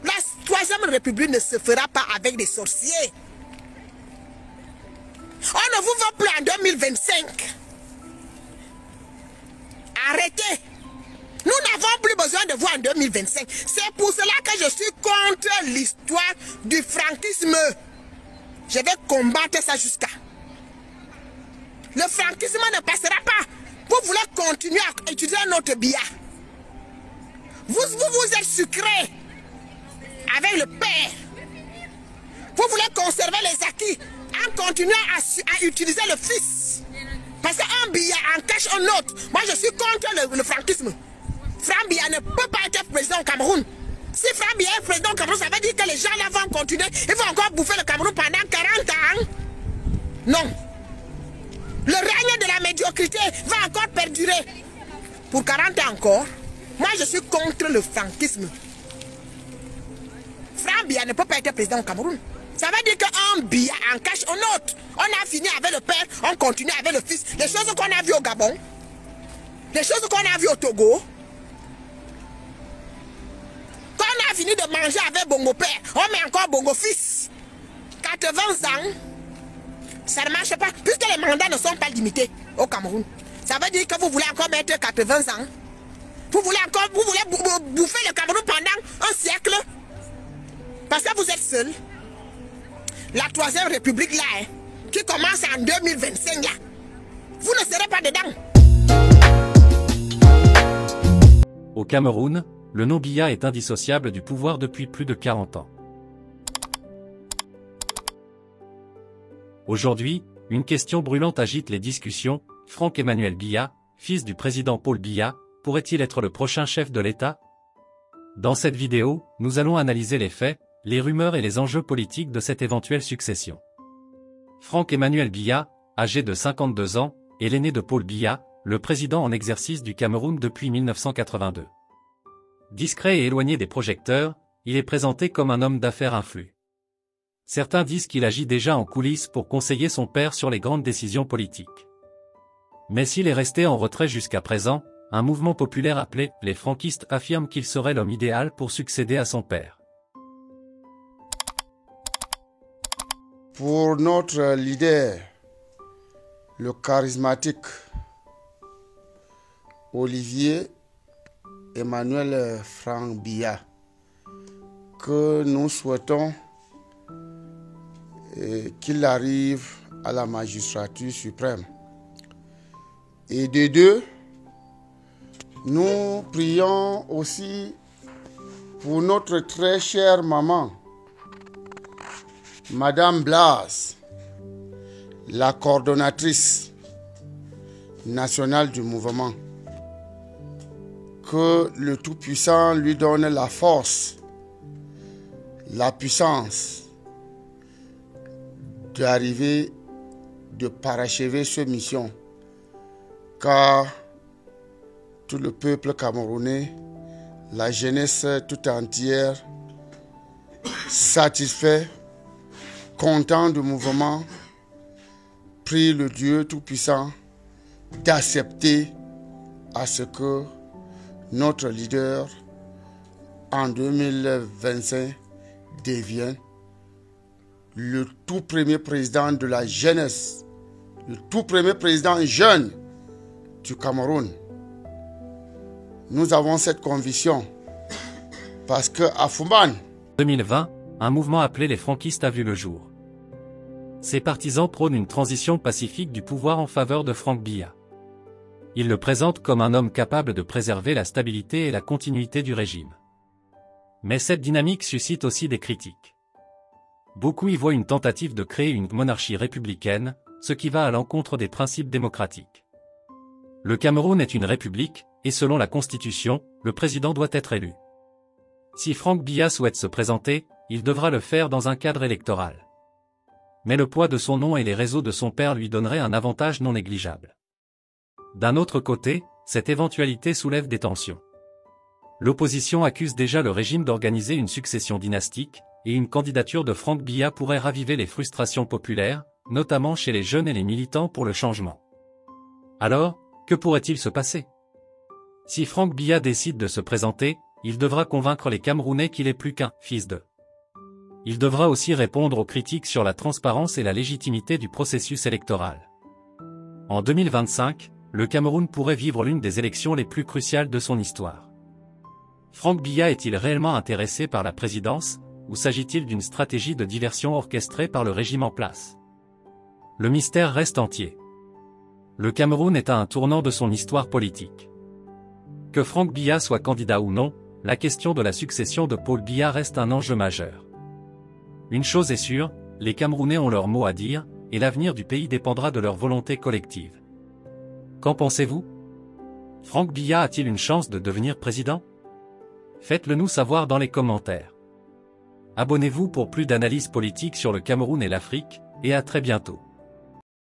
La troisième république ne se fera pas avec des sorciers. On ne vous voit plus en 2025. Arrêtez. Nous n'avons plus besoin de vous en 2025. C'est pour cela que je suis contre l'histoire du franquisme. Je vais combattre ça jusqu'à. Le franquisme ne passera pas. Vous voulez continuer à utiliser notre billet. Vous êtes sucré avec le père. Vous voulez conserver les acquis en continuant à utiliser le fils. Parce qu'un billet en cache un autre. Moi, je suis contre le franquisme. Franck Biya ne peut pas être président au Cameroun. Si Franck Biya est président au Cameroun, ça veut dire que les gens là vont continuer. Ils vont encore bouffer le Cameroun pendant 40 ans. Non. Le règne de la médiocrité va encore perdurer. Pour 40 ans encore. Moi, je suis contre le franquisme. Franck Biya ne peut pas être président au Cameroun. Ça veut dire qu'un Biya en cache un autre. On a fini avec le père, on continue avec le fils. Les choses qu'on a vues au Gabon, les choses qu'on a vues au Togo. Quand on a fini de manger avec Bongo père, on met encore Bongo fils. 80 ans, ça ne marche pas. Puisque les mandats ne sont pas limités au Cameroun. Ça veut dire que vous voulez encore mettre 80 ans. Vous voulez bouffer le Cameroun pendant un siècle. Parce que vous êtes seul. La troisième république là, hein, qui commence en 2025 là, vous ne serez pas dedans. Au Cameroun, le nom Biya est indissociable du pouvoir depuis plus de 40 ans. Aujourd'hui, une question brûlante agite les discussions. Franck-Emmanuel Biya, fils du président Paul Biya, pourrait-il être le prochain chef de l'État? Dans cette vidéo, nous allons analyser les faits, les rumeurs et les enjeux politiques de cette éventuelle succession. Franck-Emmanuel Biya, âgé de 52 ans, est l'aîné de Paul Biya, le président en exercice du Cameroun depuis 1982. Discret et éloigné des projecteurs, il est présenté comme un homme d'affaires influent. Certains disent qu'il agit déjà en coulisses pour conseiller son père sur les grandes décisions politiques. Mais s'il est resté en retrait jusqu'à présent, un mouvement populaire appelé les franquistes affirme qu'il serait l'homme idéal pour succéder à son père. Pour notre leader, le charismatique Olivier Emmanuel Franck Biya, que nous souhaitons qu'il arrive à la magistrature suprême. Et de deux, nous prions aussi pour notre très chère maman, Madame Blas, la coordonnatrice nationale du mouvement, que le Tout-Puissant lui donne la force, la puissance d'arriver, de parachever cette mission, car tout le peuple camerounais, la jeunesse tout entière, satisfait, content du mouvement, prie le Dieu Tout-Puissant d'accepter à ce que notre leader en 2025 devienne le tout premier président de la jeunesse, le tout premier président jeune du Cameroun. Nous avons cette conviction parce qu'à Fumban, 2020, un mouvement appelé les franquistes a vu le jour. Ses partisans prônent une transition pacifique du pouvoir en faveur de Franck Biya. Ils le présentent comme un homme capable de préserver la stabilité et la continuité du régime. Mais cette dynamique suscite aussi des critiques. Beaucoup y voient une tentative de créer une monarchie républicaine, ce qui va à l'encontre des principes démocratiques. Le Cameroun est une république, et selon la Constitution, le président doit être élu. Si Franck Biya souhaite se présenter, il devra le faire dans un cadre électoral. Mais le poids de son nom et les réseaux de son père lui donneraient un avantage non négligeable. D'un autre côté, cette éventualité soulève des tensions. L'opposition accuse déjà le régime d'organiser une succession dynastique, et une candidature de Franck Biya pourrait raviver les frustrations populaires, notamment chez les jeunes et les militants pour le changement. Alors, que pourrait-il se passer? Si Franck Biya décide de se présenter, il devra convaincre les Camerounais qu'il est plus qu'un « fils de ». Il devra aussi répondre aux critiques sur la transparence et la légitimité du processus électoral. En 2025, le Cameroun pourrait vivre l'une des élections les plus cruciales de son histoire. Franck Biya est-il réellement intéressé par la présidence, ou s'agit-il d'une stratégie de diversion orchestrée par le régime en place? Le mystère reste entier. Le Cameroun est à un tournant de son histoire politique. Que Franck Biya soit candidat ou non, la question de la succession de Paul Biya reste un enjeu majeur. Une chose est sûre, les Camerounais ont leur mot à dire, et l'avenir du pays dépendra de leur volonté collective. Qu'en pensez-vous? Franck Biya a-t-il une chance de devenir président? Faites-le nous savoir dans les commentaires. Abonnez-vous pour plus d'analyses politiques sur le Cameroun et l'Afrique, et à très bientôt.